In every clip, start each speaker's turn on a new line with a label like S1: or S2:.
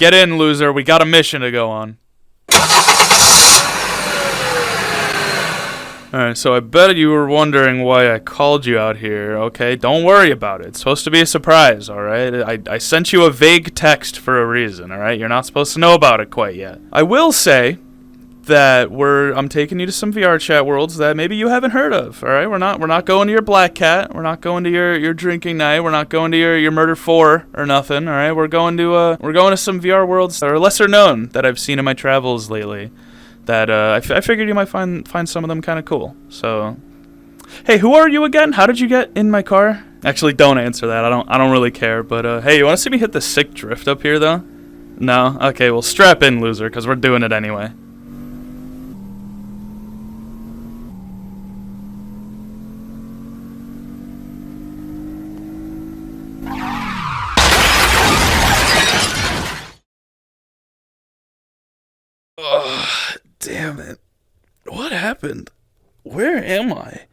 S1: Get in, loser. We got a mission to go on. Alright, so I bet you were wondering why I called you out here, okay? Don't worry about it. It's supposed to be a surprise, alright? I sent you a vague text for a reason, alright? You're not supposed to know about it quite yet. I will say that I'm taking you to some VRChat worlds that maybe you haven't heard of, alright? We're not going to your Black Cat. We're not going to your drinking night. We're not going to your Murder 4 or nothing, alright? We're going to some VR worlds that are lesser known that I've seen in my travels lately. That I figured you might find some of them kind of cool. So, hey, who are you again? How did you get in my car? Actually, don't answer that. I don't really care. But hey, you want to see me hit the sick drift up here though? No? Okay, well strap in, loser, because we're doing it anyway. Ugh. Damn it. What happened? Where am I?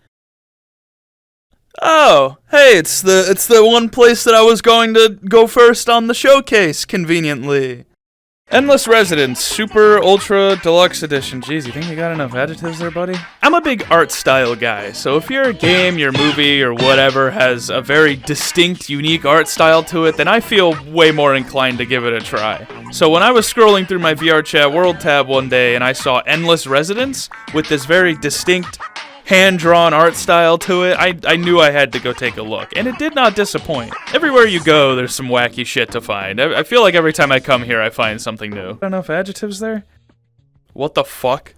S1: Oh, hey, it's the one place that I was going to go first on the showcase, conveniently. Endless Residence, Super Ultra Deluxe Edition. Jeez, you think you got enough adjectives there, buddy? I'm a big art style guy, so if your game, your movie, or whatever has a very distinct, unique art style to it, then I feel way more inclined to give it a try. So when I was scrolling through my VRChat World tab one day and I saw Endless Residence with this very distinct, hand-drawn art style to it, I knew I had to go take a look, and it did not disappoint. Everywhere you go, there's some wacky shit to find. I feel like every time I come here, I find something new. Enough adjectives there? What the fuck?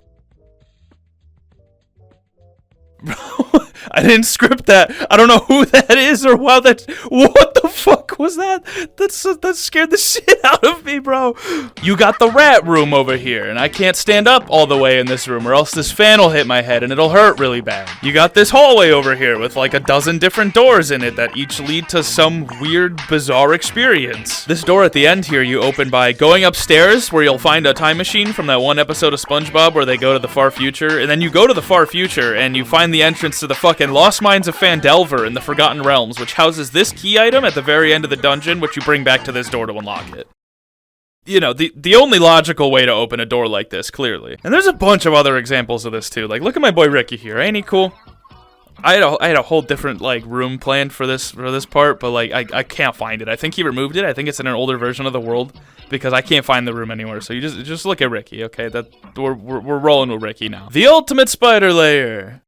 S1: I didn't script that. I don't know who that is or how that. What the fuck was that? That scared the shit out of me, bro. You got the rat room over here, and I can't stand up all the way in this room, or else this fan will hit my head and it'll hurt really bad. You got this hallway over here with like a dozen different doors in it that each lead to some weird, bizarre experience. This door at the end here you open by going upstairs, where you'll find a time machine from that one episode of SpongeBob where they go to the far future, and then you go to the far future and you find the entrance to the fucking Lost Mines of Phandelver in the Forgotten Realms, which houses this key item at the very end of the dungeon, which you bring back to this door to unlock it. You know, the only logical way to open a door like this, clearly. And there's a bunch of other examples of this, too. Like, look at my boy Ricky here. Ain't he cool? I had a whole different, like, room planned for this part, but, like, I can't find it. I think he removed it. I think it's in an older version of the world, because I can't find the room anywhere. So you just look at Ricky, okay? We're rolling with Ricky now. The ultimate Spider-Lair.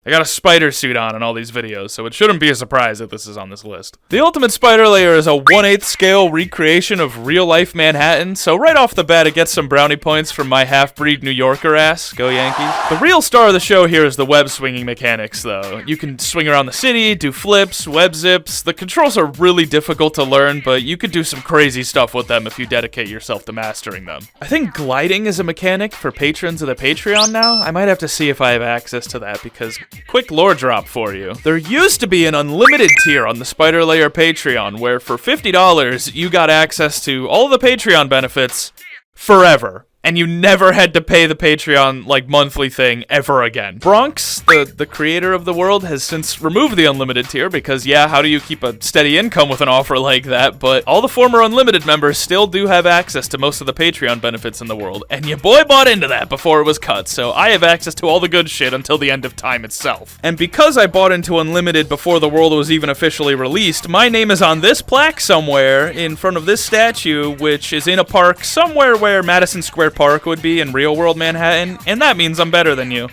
S1: I got a spider suit on in all these videos, so it shouldn't be a surprise that this is on this list. The Ultimate Spider-Lair is a 1/8 scale recreation of real-life Manhattan, so right off the bat it gets some brownie points from my half-breed New Yorker ass. Go Yankees. The real star of the show here is the web swinging mechanics, though. You can swing around the city, do flips, web zips. The controls are really difficult to learn, but you could do some crazy stuff with them if you dedicate yourself to mastering them. I think gliding is a mechanic for patrons of the Patreon now. I might have to see if I have access to that, because quick lore drop for you. There used to be an unlimited tier on the Spider-Lair Patreon where for $50 you got access to all the Patreon benefits forever. And you never had to pay the Patreon, like, monthly thing ever again. Bronx, the creator of the world, has since removed the unlimited tier because, yeah, how do you keep a steady income with an offer like that? But all the former unlimited members still do have access to most of the Patreon benefits in the world. And your boy bought into that before it was cut, so I have access to all the good shit until the end of time itself. And because I bought into unlimited before the world was even officially released, my name is on this plaque somewhere in front of this statue, which is in a park somewhere where Madison Square Park would be in real world Manhattan, and that means I'm better than you.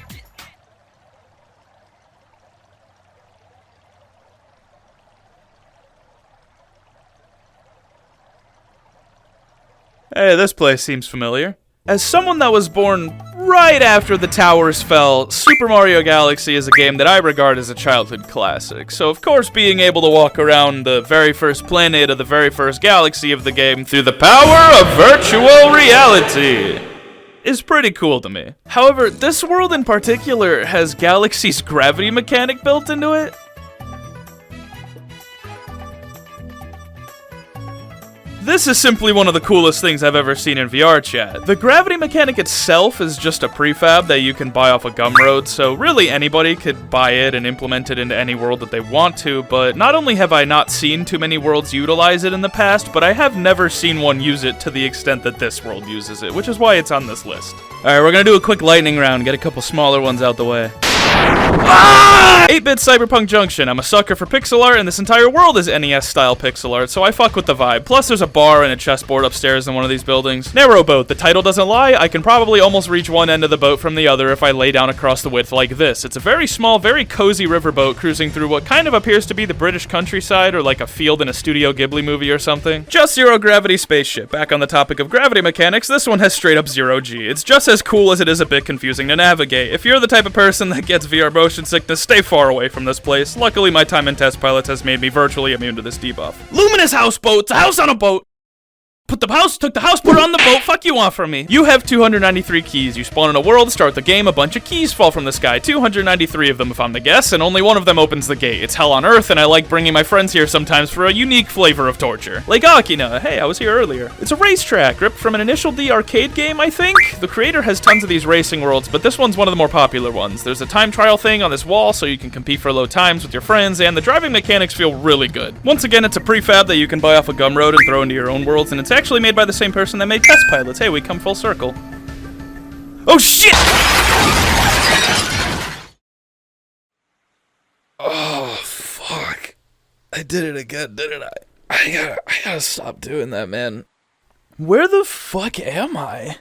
S1: Hey, this place seems familiar. As someone that was born right after the towers fell, Super Mario Galaxy is a game that I regard as a childhood classic. So of course being able to walk around the very first planet of the very first galaxy of the game through the power of virtual reality is pretty cool to me. However, this world in particular has Galaxy's gravity mechanic built into it. This is simply one of the coolest things I've ever seen in VRChat. The gravity mechanic itself is just a prefab that you can buy off a Gumroad, so really anybody could buy it and implement it into any world that they want to, but not only have I not seen too many worlds utilize it in the past, but I have never seen one use it to the extent that this world uses it, which is why it's on this list. Alright, we're gonna do a quick lightning round, get a couple smaller ones out the way. 8-bit Cyberpunk Junction. I'm a sucker for pixel art, and this entire world is NES-style pixel art, so I fuck with the vibe. Plus, there's a bar and a chessboard upstairs in one of these buildings. Narrowboat. The title doesn't lie. I can probably almost reach one end of the boat from the other if I lay down across the width like this. It's a very small, very cozy riverboat cruising through what kind of appears to be the British countryside or like a field in a Studio Ghibli movie or something. Just zero gravity spaceship. Back on the topic of gravity mechanics, this one has straight up 0G. It's just as cool as it is a bit confusing to navigate. If you're the type of person that gets VR motion sickness, stay far away from this place. Luckily, my time in test pilots has made me virtually immune to this debuff. Luminous houseboat. It's a house on a boat. Took the house, put it on the boat. Fuck you want from me. You have 293 keys. You spawn in a world, start the game, a bunch of keys fall from the sky. 293 of them if I'm the guess, and only one of them opens the gate. It's hell on earth, and I like bringing my friends here sometimes for a unique flavor of torture. Like Akina. Hey, I was here earlier. It's a racetrack, ripped from an initial D arcade game, I think? The creator has tons of these racing worlds, but this one's one of the more popular ones. There's a time trial thing on this wall, so you can compete for low times with your friends, and the driving mechanics feel really good. Once again, it's a prefab that you can buy off a Gumroad and throw into your own worlds, and it's actually made by the same person that made test pilots. Hey, we come full circle. Oh shit! Oh fuck! I did it again, didn't I? I gotta stop doing that, man. Where the fuck am I?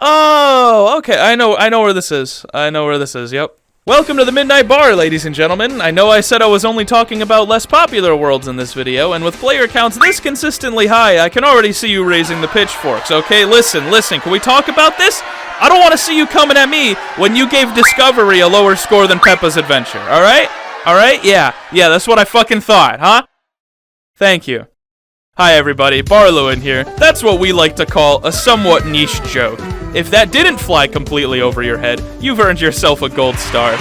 S1: Oh, okay, I know where this is. Yep. Welcome to the Midnight Bar, ladies and gentlemen. I know I said I was only talking about less popular worlds in this video, and with player counts this consistently high, I can already see you raising the pitchforks, okay? Listen, can we talk about this? I don't want to see you coming at me when you gave Discovery a lower score than Peppa's Adventure, alright? Alright? Yeah, that's what I fucking thought, huh? Thank you. Hi everybody, Barluin here. That's what we like to call a somewhat niche joke. If that didn't fly completely over your head, you've earned yourself a gold star.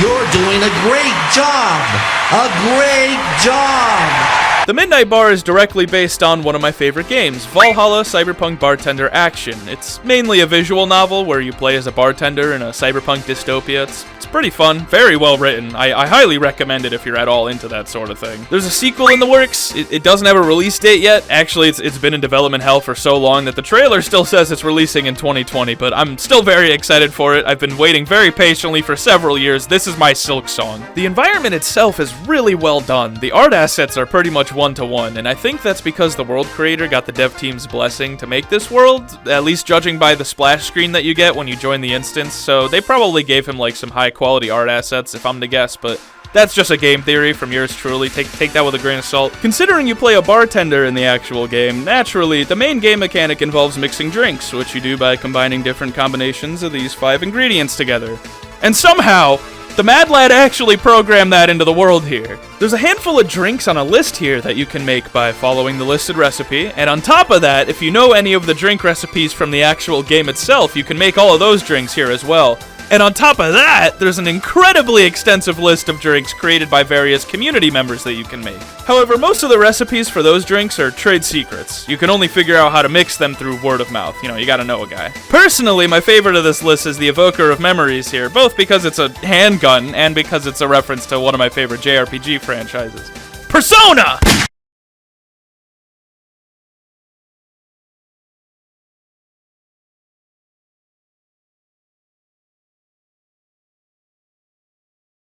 S2: You're doing a great job! A great job!
S1: The Midnight Bar is directly based on one of my favorite games, Valhalla Cyberpunk Bartender Action. It's mainly a visual novel where you play as a bartender in a cyberpunk dystopia. It's pretty fun, very well written. I highly recommend it if you're at all into that sort of thing. There's a sequel in the works. It doesn't have a release date yet. Actually, it's been in development hell for so long that the trailer still says it's releasing in 2020, but I'm still very excited for it. I've been waiting very patiently for several years. This is my Silk Song. The environment itself is really well done. The art assets are pretty much one-to-one, and I think that's because the world creator got the dev team's blessing to make this world, at least judging by the splash screen that you get when you join the instance, so they probably gave him like some high-quality art assets, if I'm to guess, but that's just a game theory from yours truly. Take that with a grain of salt. Considering you play a bartender in the actual game, naturally, the main game mechanic involves mixing drinks, which you do by combining different combinations of these 5 ingredients together. And somehow, the Mad Lad actually programmed that into the world here. There's a handful of drinks on a list here that you can make by following the listed recipe, and on top of that, if you know any of the drink recipes from the actual game itself, you can make all of those drinks here as well. And on top of that, there's an incredibly extensive list of drinks created by various community members that you can make. However, most of the recipes for those drinks are trade secrets. You can only figure out how to mix them through word of mouth. You know, you gotta know a guy. Personally, my favorite of this list is the Evoker of Memories here, both because it's a handgun and because it's a reference to one of my favorite JRPG franchises. Persona!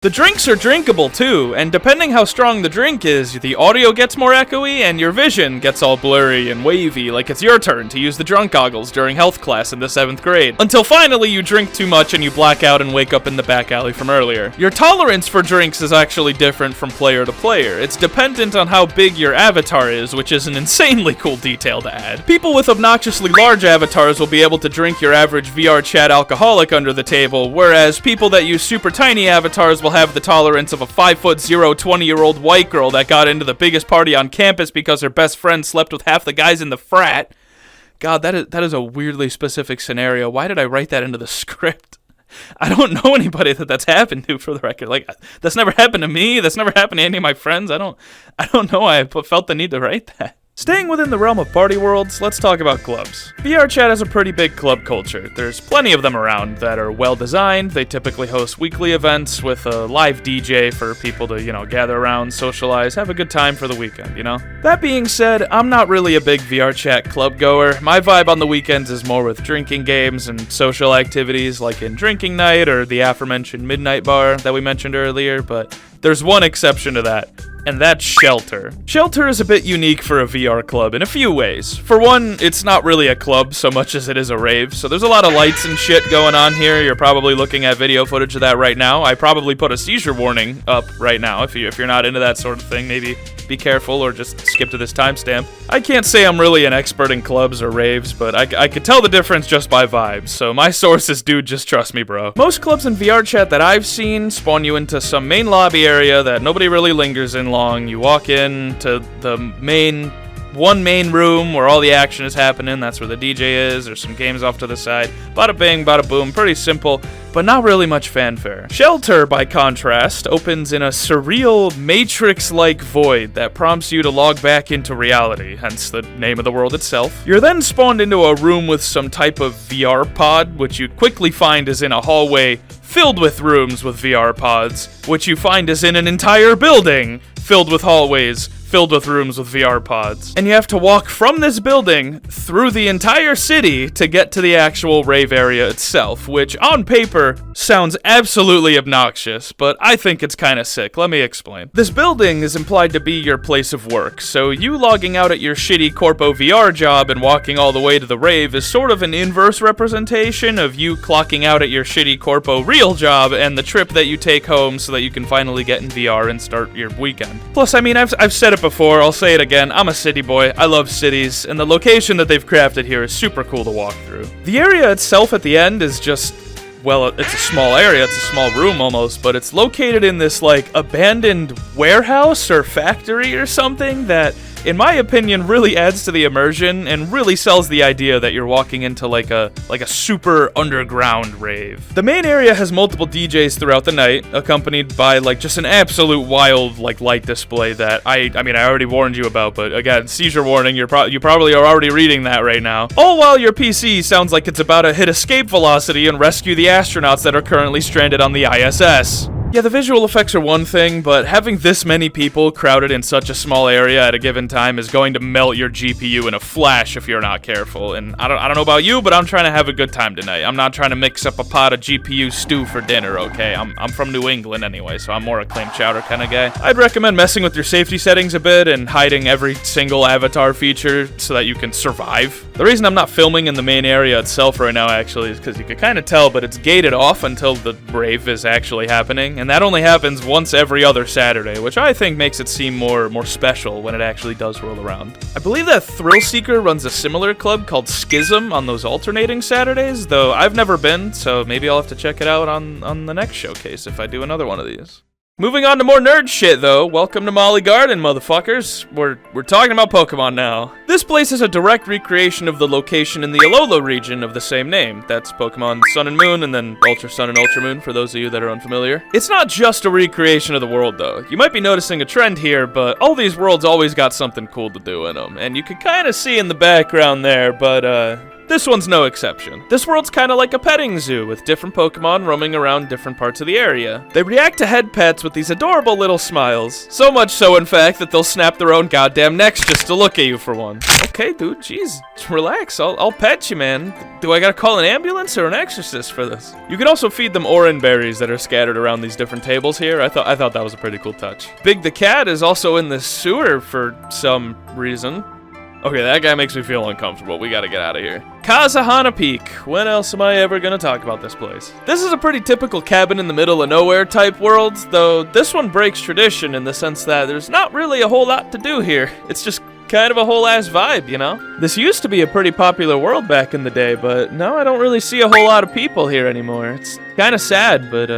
S1: The drinks are drinkable too, and depending how strong the drink is, the audio gets more echoey and your vision gets all blurry and wavy like it's your turn to use the drunk goggles during health class in the 7th grade. Until finally you drink too much and you black out and wake up in the back alley from earlier. Your tolerance for drinks is actually different from player to player. It's dependent on how big your avatar is, which is an insanely cool detail to add. People with obnoxiously large avatars will be able to drink your average VRChat alcoholic under the table, whereas people that use super tiny avatars will have the tolerance of a 5'0" 20-year-old white girl that got into the biggest party on campus because her best friend slept with half the guys in the frat. God, that is a weirdly specific scenario. Why did I write that into the script? I don't know anybody that's happened to, for the record. Like, that's never happened to me. That's never happened to any of my friends. I don't know why I felt the need to write that. Staying within the realm of party worlds, let's talk about clubs. VRChat has a pretty big club culture. There's plenty of them around that are well designed. They typically host weekly events with a live DJ for people to, gather around, socialize, have a good time for the weekend, That being said, I'm not really a big VRChat club goer. My vibe on the weekends is more with drinking games and social activities like in drinking night or the aforementioned midnight bar that we mentioned earlier, but there's one exception to that. And that's Shelter. Shelter is a bit unique for a VR club in a few ways. For one, it's not really a club so much as it is a rave, so there's a lot of lights and shit going on here. You're probably looking at video footage of that right now. I probably put a seizure warning up right now. If you're not into that sort of thing, maybe be careful or just skip to this timestamp. I can't say I'm really an expert in clubs or raves, but I could tell the difference just by vibes, so my sources, dude, just trust me, bro. Most clubs in VRChat that I've seen spawn you into some main lobby area that nobody really lingers in long. You walk in to the one main room where all the action is happening. That's where the DJ is. There's some games off to the side. Bada bing, bada boom. Pretty simple, but not really much fanfare. Shelter, by contrast, opens in a surreal Matrix-like void that prompts you to log back into reality, hence the name of the world itself. You're then spawned into a room with some type of VR pod, which you quickly find is in a hallway filled with rooms with VR pods, which you find is in an entire building filled with hallways filled with rooms with VR pods. And you have to walk from this building through the entire city to get to the actual rave area itself, which on paper sounds absolutely obnoxious, but I think it's kind of sick. Let me explain. This building is implied to be your place of work, so you logging out at your shitty Corpo VR job and walking all the way to the rave is sort of an inverse representation of you clocking out at your shitty Corpo real job and the trip that you take home so that you can finally get in VR and start your weekend. Plus, I mean, I've said it before, I'll say it again, I'm a city boy, I love cities, and the location that they've crafted here is super cool to walk through. The area itself at the end is just, well, it's a small area, it's a small room almost, but it's located in this, like, abandoned warehouse or factory or something that, in my opinion, really adds to the immersion and really sells the idea that you're walking into like a super underground rave. The main area has multiple DJs throughout the night, accompanied by like just an absolute wild like light display that I already warned you about, but again, seizure warning, you probably are already reading that right now. All while your PC sounds like it's about to hit escape velocity and rescue the astronauts that are currently stranded on the ISS. Yeah, the visual effects are one thing, but having this many people crowded in such a small area at a given time is going to melt your GPU in a flash if you're not careful. And I don't know about you, but I'm trying to have a good time tonight. I'm not trying to mix up a pot of GPU stew for dinner, okay? I'm from New England anyway, so I'm more a clam chowder kind of guy. I'd recommend messing with your safety settings a bit and hiding every single avatar feature so that you can survive. The reason I'm not filming in the main area itself right now, actually, is because you can kind of tell, but it's gated off until the rave is actually happening. And that only happens once every other Saturday, which I think makes it seem more special when it actually does roll around. I believe that Thrill Seeker runs a similar club called Schism on those alternating Saturdays, though I've never been, so maybe I'll have to check it out on the next showcase if I do another one of these. Moving on to more nerd shit, though. Welcome to Malie Garden, motherfuckers. We're talking about Pokemon now. This place is a direct recreation of the location in the Alola region of the same name. That's Pokemon Sun and Moon, and then Ultra Sun and Ultra Moon, for those of you that are unfamiliar. It's not just a recreation of the world, though. You might be noticing a trend here, but all these worlds always got something cool to do in them. And you can kind of see in the background there, but, this one's no exception. This world's kind of like a petting zoo, with different Pokemon roaming around different parts of the area. They react to head pets with these adorable little smiles. So much so, in fact, that they'll snap their own goddamn necks just to look at you for one. Okay, dude, jeez, relax, I'll pet you, man. Do I gotta call an ambulance or an exorcist for this? You can also feed them orange berries that are scattered around these different tables here. I thought that was a pretty cool touch. Big the cat is also in the sewer for some reason. Okay, that guy makes me feel uncomfortable. We gotta get out of here. Kazahana Peak. When else am I ever gonna talk about this place? This is a pretty typical cabin in the middle of nowhere type world, though this one breaks tradition in the sense that there's not really a whole lot to do here. It's just kind of a whole ass vibe, you know? This used to be a pretty popular world back in the day, but now I don't really see a whole lot of people here anymore. It's kind of sad, but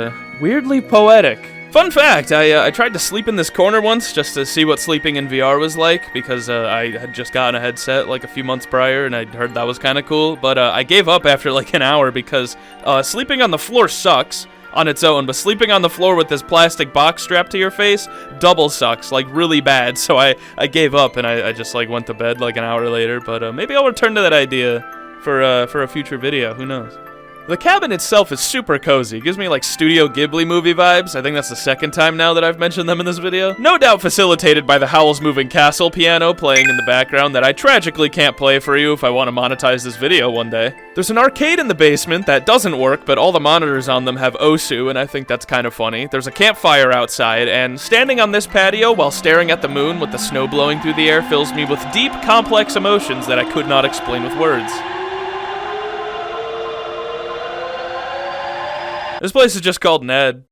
S1: weirdly poetic. Fun fact, I tried to sleep in this corner once just to see what sleeping in VR was like, because I had just gotten a headset like a few months prior, and I heard that was kind of cool, but I gave up after like an hour because sleeping on the floor sucks on its own, but sleeping on the floor with this plastic box strapped to your face double sucks, like really bad, so I gave up and I just like went to bed like an hour later, but maybe I'll return to that idea for a future video, who knows. The cabin itself is super cozy. It gives me like Studio Ghibli movie vibes. I think that's the second time now that I've mentioned them in this video. No doubt facilitated by the Howl's Moving Castle piano playing in the background that I tragically can't play for you if I want to monetize this video one day. There's an arcade in the basement that doesn't work, but all the monitors on them have Osu, and I think that's kind of funny. There's a campfire outside, and standing on this patio while staring at the moon with the snow blowing through the air fills me with deep, complex emotions that I could not explain with words. This place is just called Ned.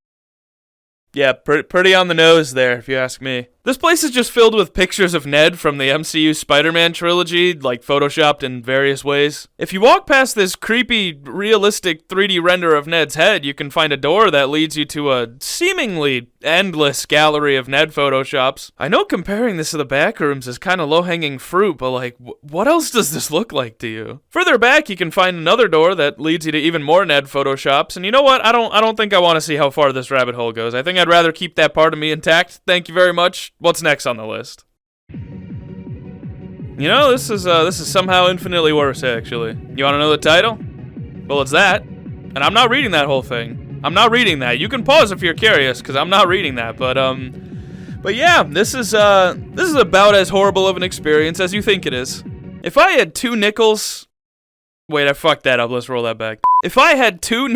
S1: Yeah, pretty on the nose there, if you ask me. This place is just filled with pictures of Ned from the MCU Spider-Man trilogy, like photoshopped in various ways. If you walk past this creepy, realistic 3D render of Ned's head, you can find a door that leads you to a seemingly endless gallery of Ned photoshops. I know comparing this to the back rooms is kind of low-hanging fruit, but like, what else does this look like to you? Further back, you can find another door that leads you to even more Ned photoshops, and you know what? I don't think I want to see how far this rabbit hole goes. I think I'd rather keep that part of me intact. Thank you very much. What's next on the list? You know, this is somehow infinitely worse, actually. You want to know the title? Well, it's that. And I'm not reading that whole thing. I'm not reading that. You can pause if you're curious, because I'm not reading that. But yeah, this is about as horrible of an experience as you think it is. If I had 2 nickels... Wait, I fucked that up. Let's roll that back. If I had 2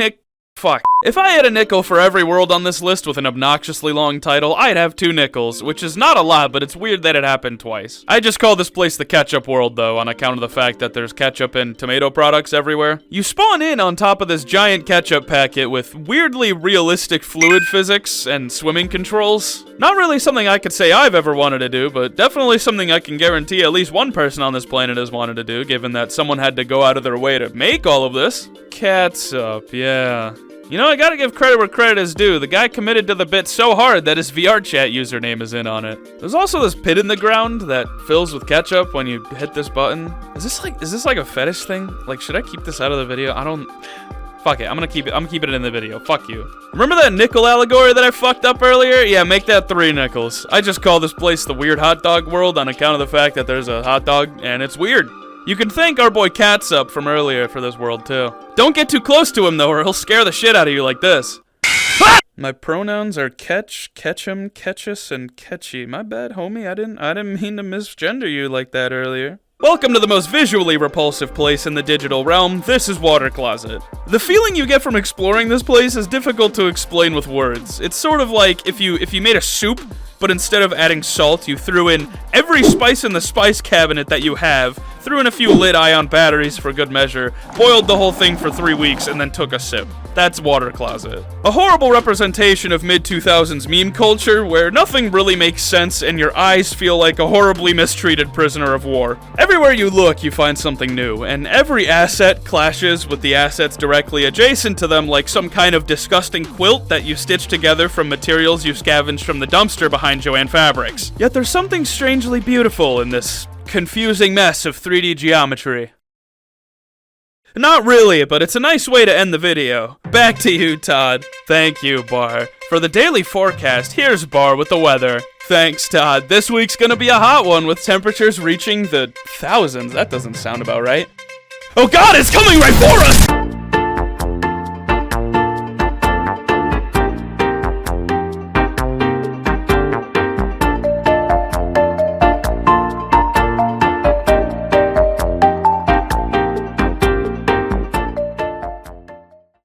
S1: Fuck. If I had a nickel for every world on this list with an obnoxiously long title, I'd have 2 nickels, which is not a lot, but it's weird that it happened twice. I just call this place the ketchup world, though, on account of the fact that there's ketchup and tomato products everywhere. You spawn in on top of this giant ketchup packet with weirdly realistic fluid physics and swimming controls. Not really something I could say I've ever wanted to do, but definitely something I can guarantee at least one person on this planet has wanted to do, given that someone had to go out of their way to make all of this. Catsup, yeah. You know, I gotta give credit where credit is due. The guy committed to the bit so hard that his VRChat username is in on it. There's also this pit in the ground that fills with ketchup when you hit this button. Is this like a fetish thing? Like, should I keep this out of the video? Fuck it, I'm gonna keep it in the video. Fuck you. Remember that nickel allegory that I fucked up earlier? Yeah, make that 3 nickels. I just call this place the weird hot dog world on account of the fact that there's a hot dog and it's weird. You can thank our boy Catsup from earlier for this world, too. Don't get too close to him, though, or he'll scare the shit out of you like this. My pronouns are ketch, ketchum, ketchus, and ketchy. My bad, homie. I didn't mean to misgender you like that earlier. Welcome to the most visually repulsive place in the digital realm. This is Water Closet. The feeling you get from exploring this place is difficult to explain with words. It's sort of like if you made a soup, but instead of adding salt, you threw in every spice in the spice cabinet that you have, threw in a few lead-ion batteries for good measure, boiled the whole thing for 3 weeks, and then took a sip. That's Water Closet. A horrible representation of mid-2000s meme culture, where nothing really makes sense and your eyes feel like a horribly mistreated prisoner of war. Everywhere you look, you find something new, and every asset clashes with the assets directly adjacent to them like some kind of disgusting quilt that you stitch together from materials you scavenged from the dumpster behind Joann Fabrics. Yet there's something strangely beautiful in this confusing mess of 3D geometry. Not really, but it's a nice way to end the video. Back to you, Todd. Thank you, Bar. For the daily forecast, here's Bar with the weather. Thanks, Todd. This week's gonna be a hot one with temperatures reaching the thousands. That doesn't sound about right. Oh god, it's coming right for us!